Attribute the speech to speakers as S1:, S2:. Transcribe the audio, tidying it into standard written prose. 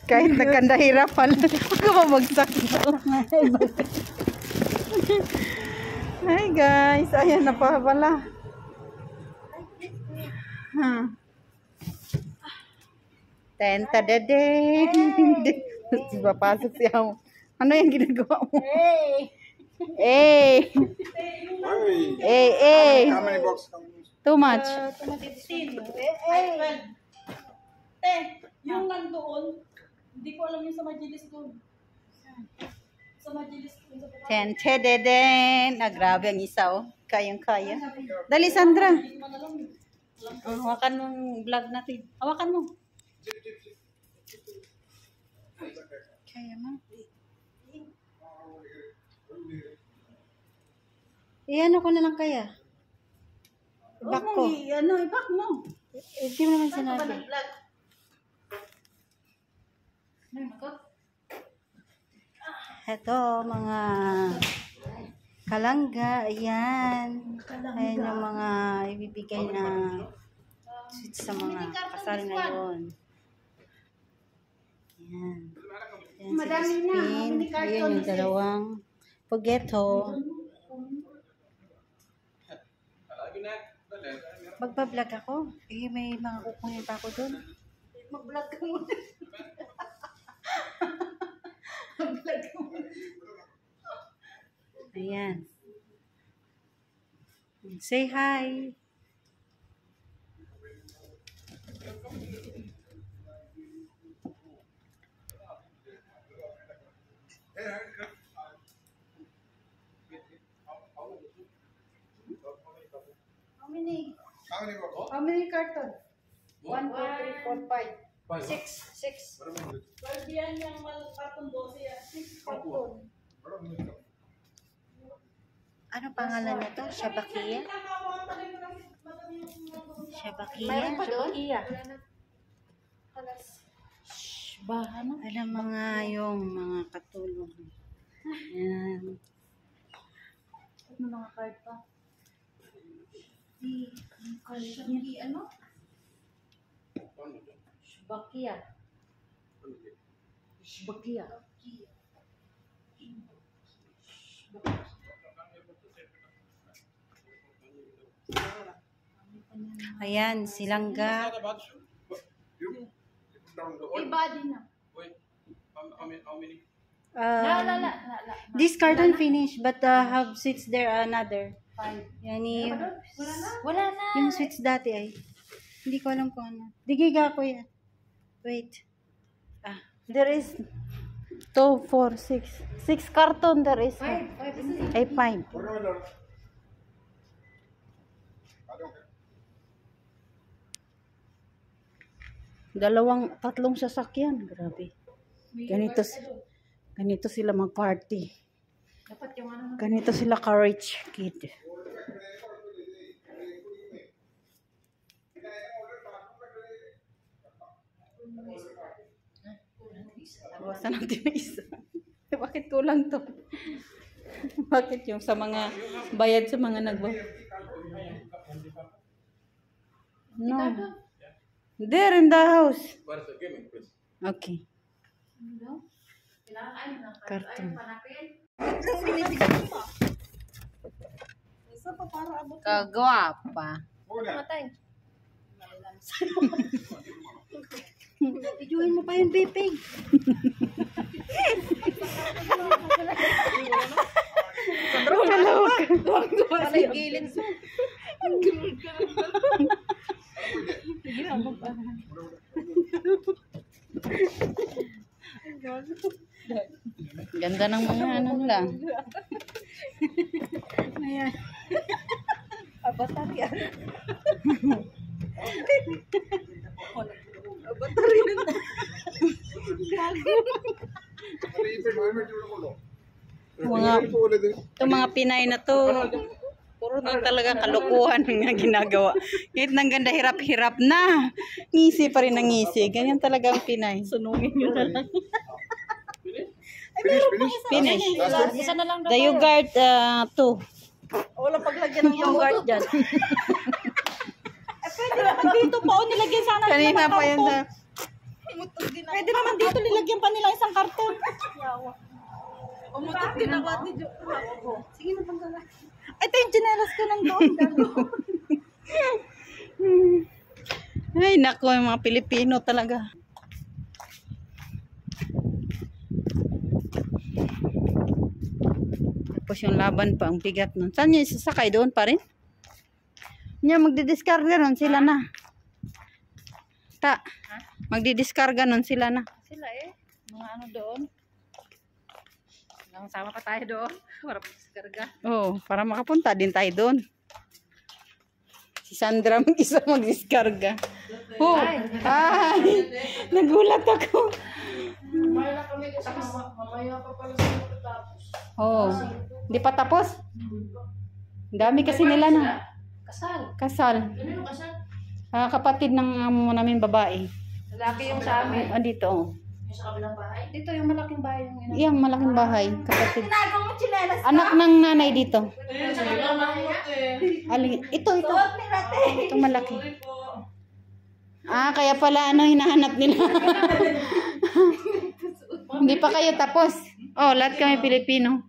S1: Kahit nagkandahirapan, huwag ka mamagsak ito. Hi guys, ayan na pa pala. Tenta dede. Papasok siya. Ano yung ginagawa mo? Hey! Hey!
S2: How many boxes?
S1: Too much.
S3: 15. Yung nandoon, hindi ko alam yung sa Majilis doon. Sa Majilis doon.
S1: Tenta dede. Grabe ang isa oh. Kayang-kaya. Dali Sandra. Hawakan mo yung vlog natin. Hawakan mo. Kaya mo. Iyan ako na lang kaya. Ibak ko.
S3: Ibak mo.
S1: Hindi mo naman sinabi. Ito, mga kalangga. Ayan. Ayan yung mga ibibigay na sweets sa mga kasal ngayon. Ayan. Ayan si Spin. Ayan yung dalawang pogeto. Magbablog ako. Eh, may mga kukunin pa ako doon.
S3: Mag-vlog ka muna. Mag-vlog ka muna.
S1: Ayan. Say hi.
S3: How many carton? 1, 2, 3, 4, 5. 6. 12 yan yung carton 12 yan. 6 carton.
S1: Ano pangalan nito? Shabakia? Shabakia?
S3: Shabakia.
S1: Ano? Alam mga yung mga katulong. Ayan.
S3: Ano mga card pa? Ano? Shabakia.
S1: Ayan, silangga.
S3: Iba din na.
S1: This carton finish, but have sweets there another.
S3: 5.
S1: Yani,
S3: Wala na.
S1: yung sweets dati ay. Hindi ko alam kung ano. Digiga ko yan. Wait. There is 2, 4, 6. 6 carton there is.
S3: 5.
S1: Ay, 5. Tatlong sasakyan. Grabe. Ganito sila mag-party.
S3: Dapat yung ano.
S1: Ganito sila ka-rich kid. Bawasan natin na isa. Bakit kulang to? Bakit yung sa mga bayad sa mga No. There in the house. Okay. Karton. Kagwapa.
S3: Matay.
S1: Videoin mo pa yung bipig.
S3: Gilid mo.
S1: Ganda ng mga ano lang.
S3: Ayan. Avatar yan. Avatar yan.
S1: Mga Pinay na to. Puro na talaga kalokohan nga ginagawa. Kahit nang ganda hirap-hirap na. Ngisi pa rin ang ngisi. Ganyan talaga ang Pinay.
S3: Sunungin nyo na lang.
S1: Finish.
S3: Isa na lang daw.
S1: The yogurt 2.
S3: Wala paglagyan ng yogurt dyan. Pwede lang dito pa o nilagyan sana.
S1: Kanina pa yan sa... Pwede naman dito, lilagyan pa nila isang karton.
S3: Umutot din ako at medyo.
S1: Sige na, pangkala. Ito yung chinelas ko ng doon. Ay, nako, yung mga Pilipino talaga. Tapos yung laban pa, ang bigat nun. Saan niya isasakay? Doon pa rin? Niya, magdidiskarga nun sila na. Magdidiskarga nun sila na.
S3: Sila mga ano doon. Sama pa tayo doon. Para mag-diskarga.
S1: Oo, para makapunta din tayo doon. Si Sandra mag-isa mag-diskarga. Oh, ay, nagulat ako.
S3: Mamaya kami kasi mamaya pa pala sila matapos.
S1: Oh, hindi pa tapos? Dami kasi nila na. Kasal.
S3: Ano kasal?
S1: Kapatid ng amo namin babae.
S3: Lalaki yung sa amin.
S1: Dito. Oh.
S3: Yung sa kabilang bahay? Dito yung malaking bahay yung ina.
S1: Iyang malaking bahay, kapatid.
S3: Ginagawa mo chinelas ka?
S1: Anak ng nanay dito.
S3: Sa kabilang bahay
S1: Aling, ito.
S3: Suot ni Rate.
S1: Itong malaki. Kaya pala hinahanap nila. Hindi pa kayo tapos. Oh, lahat kami Pilipino.